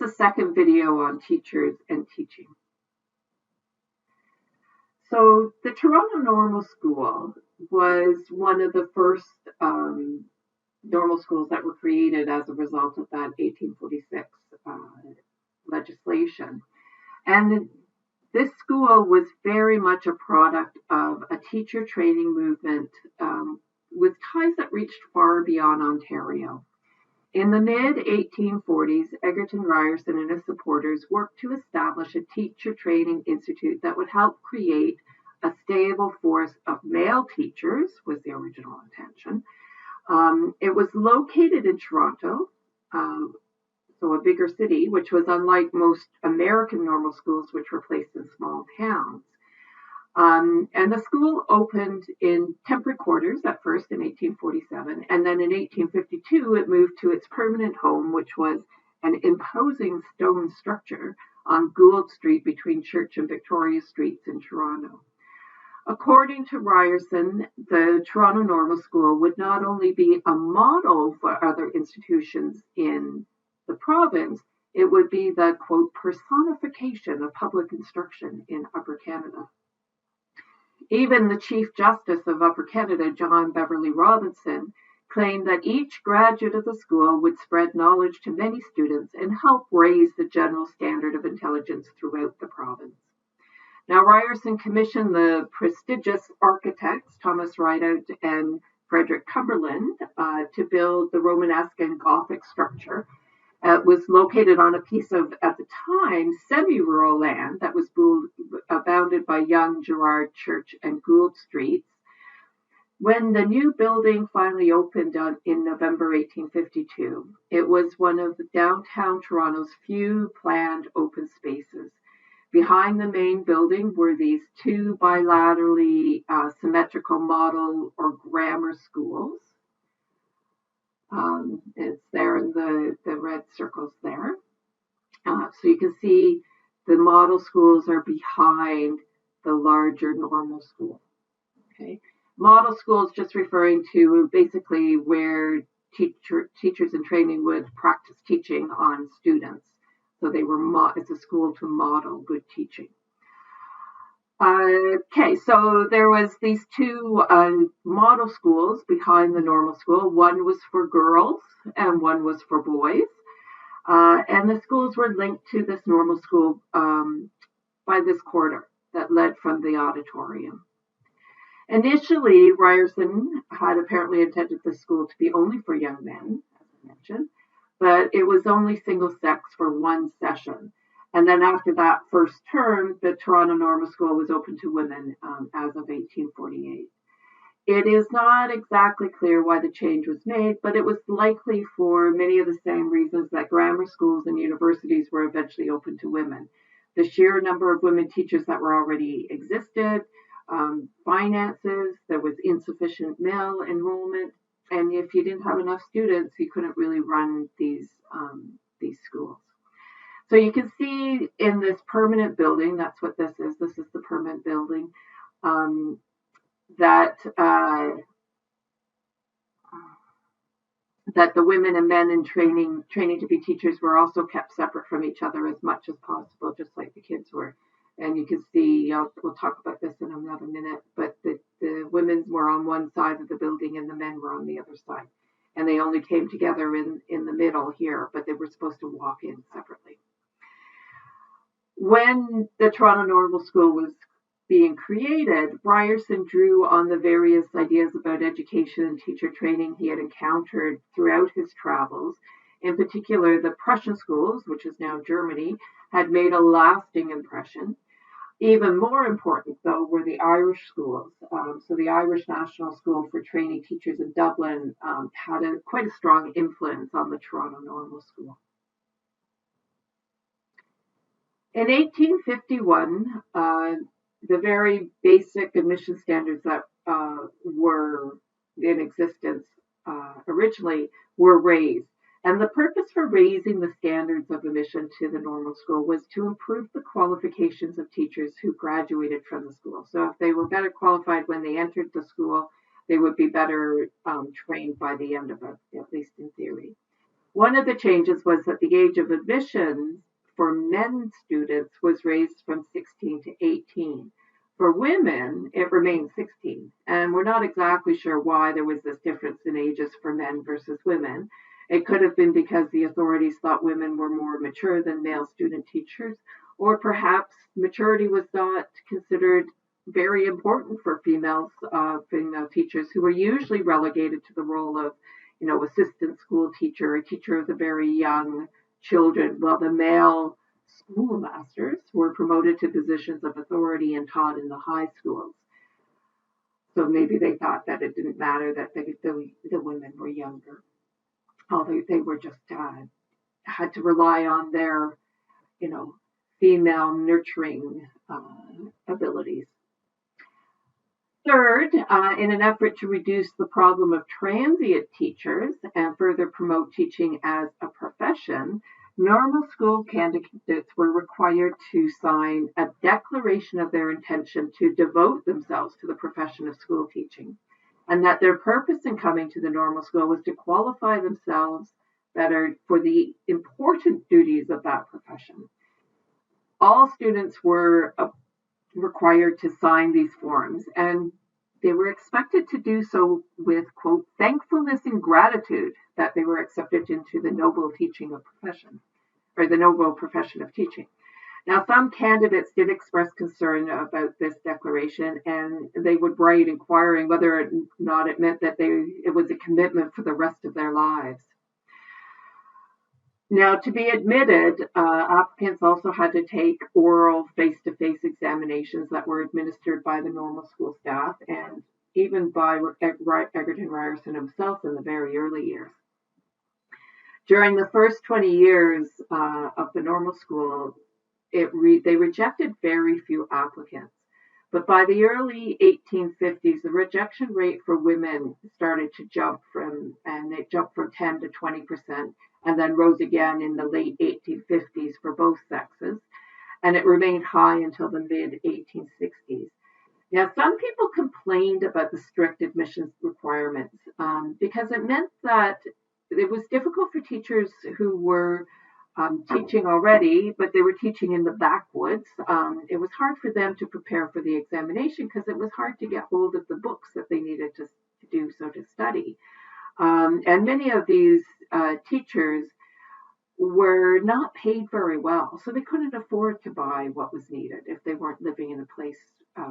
the second video on teachers and teaching. So the Toronto Normal School was one of the first normal schools that were created as a result of that 1846 legislation. And this school was very much a product of a teacher training movement with ties that reached far beyond Ontario. In the mid-1840s, Egerton Ryerson and his supporters worked to establish a teacher training institute that would help create a stable force of male teachers, was the original intention. It was located in Toronto, so a bigger city, which was unlike most American normal schools, which were placed in small towns. And the school opened in temporary quarters at first in 1847, and then in 1852 it moved to its permanent home, which was an imposing stone structure on Gould Street between Church and Victoria Streets in Toronto. According to Ryerson, the Toronto Normal School would not only be a model for other institutions in the province, it would be the, quote, personification of public instruction in Upper Canada. Even the Chief Justice of Upper Canada, John Beverley Robinson, claimed that each graduate of the school would spread knowledge to many students and help raise the general standard of intelligence throughout the province. Now, Ryerson commissioned the prestigious architects Thomas Rideout and Frederick Cumberland to build the Romanesque and Gothic structure. It was located on a piece of, at the time, semi-rural land that was bounded by Young, Gerrard, Church, and Gould Streets. When the new building finally opened in November 1852, it was one of the downtown Toronto's few planned open spaces. Behind the main building were these two bilaterally symmetrical model or grammar schools. It's there in the red circles there. So you can see the model schools are behind the larger normal school. Okay, model schools just referring to basically where teachers in training would practice teaching on students. So they were it's a school to model good teaching. Okay, so there was these two model schools behind the normal school. One was for girls and one was for boys. And the schools were linked to this normal school by this corridor that led from the auditorium. Initially, Ryerson had apparently intended the school to be only for young men, as I mentioned, but it was only single sex for one session. And then after that first term, the Toronto Normal School was open to women as of 1848. It is not exactly clear why the change was made, but it was likely for many of the same reasons that grammar schools and universities were eventually open to women. The sheer number of women teachers that were already existed, finances, there was insufficient male enrollment, and if you didn't have enough students, you couldn't really run these schools. So you can see in this permanent building, that's what this is. This is the permanent building, that the women and men in training to be teachers were also kept separate from each other as much as possible, just like the kids were. And you can see, we'll talk about this in another minute, but the women were on one side of the building and the men were on the other side. And they only came together in the middle here, but they were supposed to walk in separately. When the Toronto Normal School was being created, Ryerson drew on the various ideas about education and teacher training he had encountered throughout his travels. In particular, the Prussian schools, which is now Germany, had made a lasting impression. Even more important, though, were the Irish schools. So the Irish National School for Training Teachers in Dublin had quite a strong influence on the Toronto Normal School. In 1851, the very basic admission standards that were in existence originally were raised. And the purpose for raising the standards of admission to the normal school was to improve the qualifications of teachers who graduated from the school. So if they were better qualified when they entered the school, they would be better trained by the end of it, at least in theory. One of the changes was that the age of admission for men students was raised from 16 to 18. For women, it remained 16, and we're not exactly sure why there was this difference in ages for men versus women. It could have been because the authorities thought women were more mature than male student teachers, or perhaps maturity was not considered very important for female teachers who were usually relegated to the role of, assistant school teacher, a teacher of the very young children, while the male schoolmasters were promoted to positions of authority and taught in the high schools. So maybe they thought that it didn't matter that the women were younger. Although they were just had to rely on their, female nurturing abilities. Third, in an effort to reduce the problem of transient teachers and further promote teaching as a profession, normal school candidates were required to sign a declaration of their intention to devote themselves to the profession of school teaching, and that their purpose in coming to the normal school was to qualify themselves better for the important duties of that profession. All students were required to sign these forms, and they were expected to do so with, quote, thankfulness and gratitude that they were accepted into the noble teaching of profession, or the noble profession of teaching. Now, some candidates did express concern about this declaration, and they would write inquiring whether or not it meant that it was a commitment for the rest of their lives. Now, to be admitted, applicants also had to take oral face-to-face examinations that were administered by the normal school staff and even by Egerton Ryerson himself in the very early years. During the first 20 years of the normal school, they rejected very few applicants. But by the early 1850s, the rejection rate for women started to jump from 10 to 20%, and then rose again in the late 1850s for both sexes, and it remained high until the mid-1860s. Now, some people complained about the strict admissions requirements because it meant that it was difficult for teachers who were teaching already, but they were teaching in the backwoods. It was hard for them to prepare for the examination because it was hard to get hold of the books that they needed to study. And many of these teachers were not paid very well, so they couldn't afford to buy what was needed if they weren't living in a place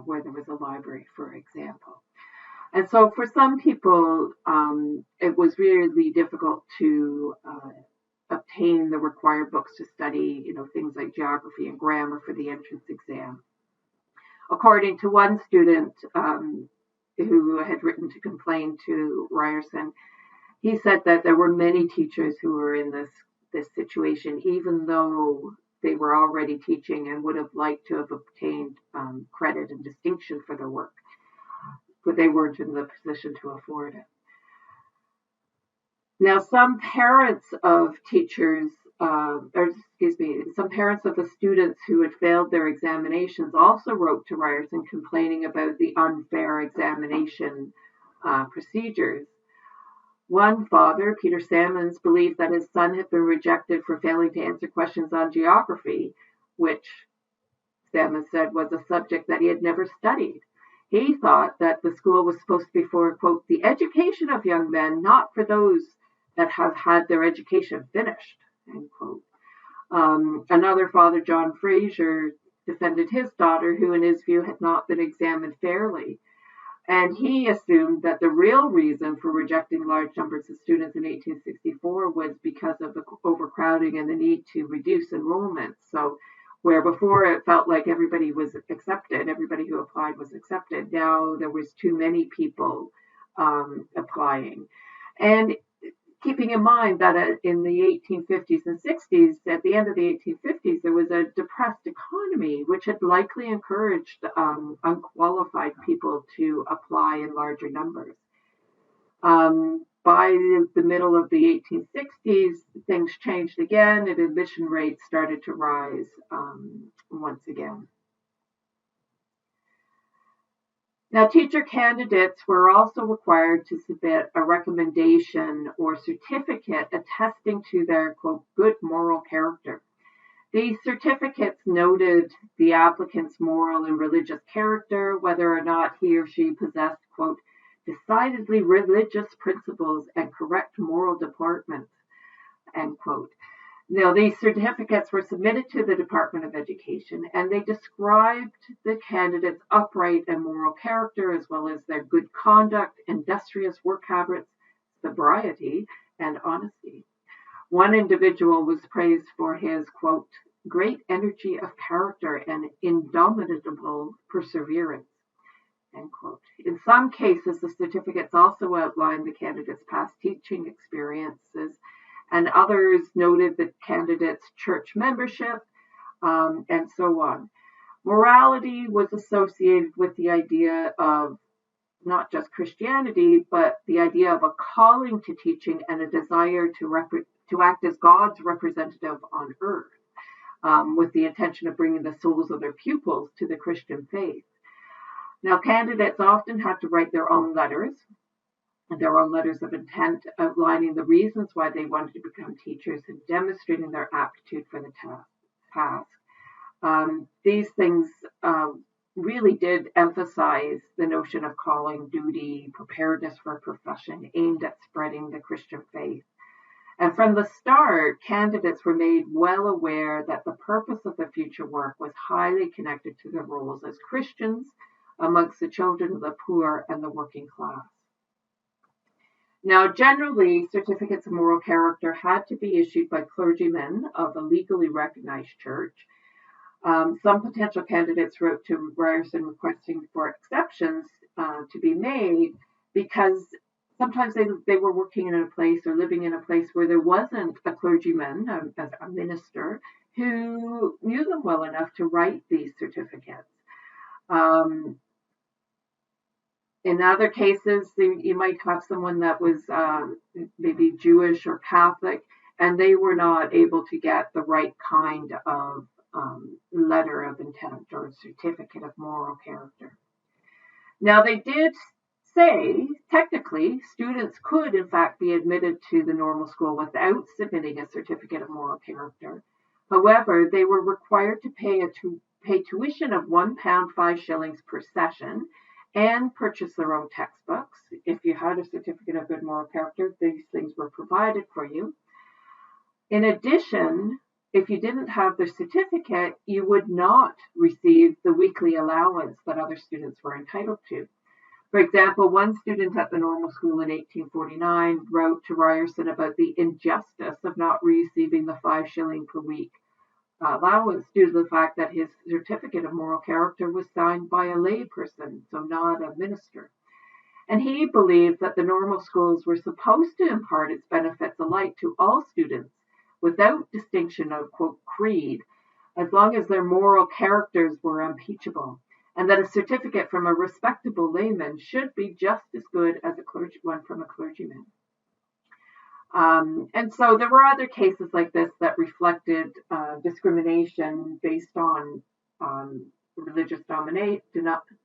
where there was a library, for example. And so for some people, it was really difficult to obtain the required books to study, things like geography and grammar for the entrance exam. According to one student who had written to complain to Ryerson, he said that there were many teachers who were in this situation, even though they were already teaching and would have liked to have obtained credit and distinction for their work, but they weren't in the position to afford it. Now, some parents of the students who had failed their examinations also wrote to Ryerson complaining about the unfair examination procedures. One father, Peter Salmons, believed that his son had been rejected for failing to answer questions on geography, which Salmons said was a subject that he had never studied. He thought that the school was supposed to be for, quote, the education of young men, not for those that have had their education finished, end quote. Another father, John Fraser, defended his daughter, who in his view had not been examined fairly. And he assumed that the real reason for rejecting large numbers of students in 1864 was because of the overcrowding and the need to reduce enrollment. So where before it felt like everybody was accepted, everybody who applied was accepted, now there was too many people applying. And keeping in mind that in the 1850s and 60s, at the end of the 1850s, there was a depressed economy, which had likely encouraged unqualified people to apply in larger numbers. By the middle of the 1860s, things changed again, and admission rates started to rise once again. Now, teacher candidates were also required to submit a recommendation or certificate attesting to their, quote, good moral character. These certificates noted the applicant's moral and religious character, whether or not he or she possessed, quote, decidedly religious principles and correct moral deportment, end quote. Now, these certificates were submitted to the Department of Education, and they described the candidate's upright and moral character, as well as their good conduct, industrious work habits, sobriety, and honesty. One individual was praised for his, quote, great energy of character and indomitable perseverance, end quote. In some cases, the certificates also outlined the candidate's past teaching experiences, and others noted the candidate's church membership, and so on. Morality was associated with the idea of not just Christianity, but the idea of a calling to teaching and a desire to act as God's representative on earth, with the intention of bringing the souls of their pupils to the Christian faith. Now, candidates often had to write their own letters of intent outlining the reasons why they wanted to become teachers and demonstrating their aptitude for the task. These things really did emphasize the notion of calling, duty, preparedness for a profession aimed at spreading the Christian faith. And from the start, candidates were made well aware that the purpose of their future work was highly connected to their roles as Christians amongst the children of the poor and the working class. Now, generally, certificates of moral character had to be issued by clergymen of a legally recognized church. Some potential candidates wrote to Ryerson requesting for exceptions to be made because sometimes they were working in a place or living in a place where there wasn't a clergyman, a minister, who knew them well enough to write these certificates. In other cases, you might have someone that was maybe Jewish or Catholic, and they were not able to get the right kind of letter of intent or certificate of moral character. Now, they did say, technically, students could, in fact, be admitted to the normal school without submitting a certificate of moral character. However, they were required to pay tuition of £1 5 shillings per session and purchase their own textbooks. If you had a certificate of good moral character, these things were provided for you. In addition, if you didn't have the certificate, you would not receive the weekly allowance that other students were entitled to. For example, one student at the normal school in 1849 wrote to Ryerson about the injustice of not receiving the 5 shilling per week allowance due to the fact that his certificate of moral character was signed by a lay person, so not a minister. And he believed that the normal schools were supposed to impart its benefits alike to all students without distinction of, quote, creed, as long as their moral characters were unimpeachable, and that a certificate from a respectable layman should be just as good as one from a clergyman. And so there were other cases like this that reflected discrimination based on religious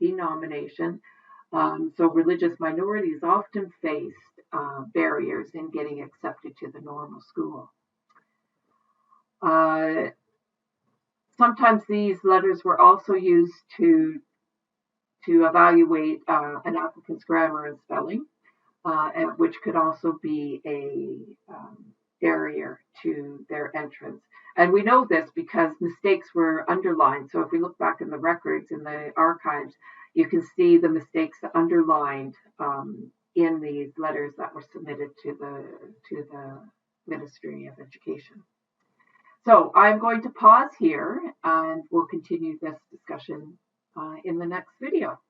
denomination. So religious minorities often faced barriers in getting accepted to the normal school. Sometimes these letters were also used to evaluate an applicant's grammar and spelling, which could also be a barrier to their entrance. And we know this because mistakes were underlined. So if we look back in the records in the archives, you can see the mistakes underlined in these letters that were submitted to the Ministry of Education. So I'm going to pause here and we'll continue this discussion in the next video.